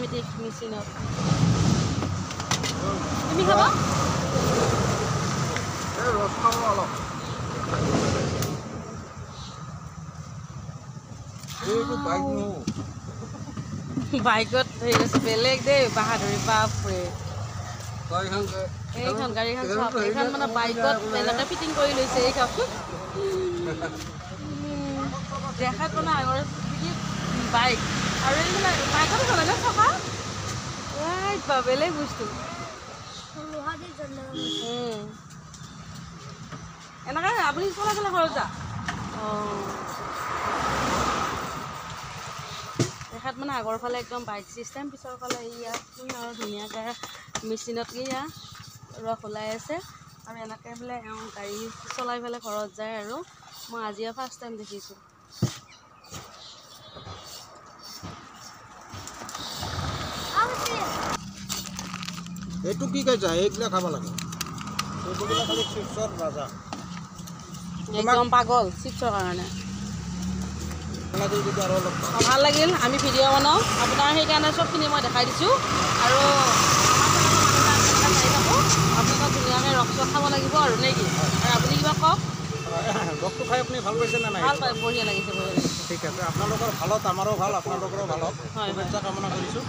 automatic মেচিনত তুমি খাবা ৰস খাব অলপ এইটো বাইক নো বাইকত হেৰি আছে বেলেগ দেই বাহাদুৰি বাপৰে গাড়ীখন এইখন গাড়ীখন চাওক এইখন মানে বাইকত এনেকৈ ফিটিং কৰি লৈছে এই কাপটো দেখাত মানে আগৰ বাইক আৰু এইবিলাক বাইকত চলে ন থকা বেলেগ বস্তু এনেকৈ আপুনি চলাই চলাই ঘৰত যা অঁ দেখাত মানে আগৰ ফালে একদম বাইক চিষ্টেম পিছৰ ফালে ইয়াত আৰু ধুনীয়াকৈ মেচিনত ইয়াত ৰস ওলাই আছে আৰু এনেকৈ বোলে গাড়ী চলাই পেলাই ঘৰত যায় আৰু মই আজিয়ে ফাৰ্ষ্ট টাইম দেখিছোঁ এইটো কি কৈছা এইবিলাক খাব লাগে এইবিলাক খালি চিপছৰ ৰাজা একদম পাগল চিপছৰ কাৰণে আৰু অলপ ভাল লাগিল আমি ভিডিঅ' বনাওঁ আপোনাৰ সেইকাৰণে চবখিনি মই দেখাই দিছোঁ আৰু আপোনালোকক ধুনীয়াকৈ ৰস চস খাব লাগিব আৰু নে কি আৰু আপুনি কিবা কওক ৰসটো খাই আপুনি ভাল পাইছে নে নাই ভাল পায় বঢ়িয়া লাগিছে ঠিক আছে আপোনালোকৰ ভালত আমাৰো ভাল আপোনালোকৰো ভাল হওক শুভেচ্ছা কামনা কৰিছোঁ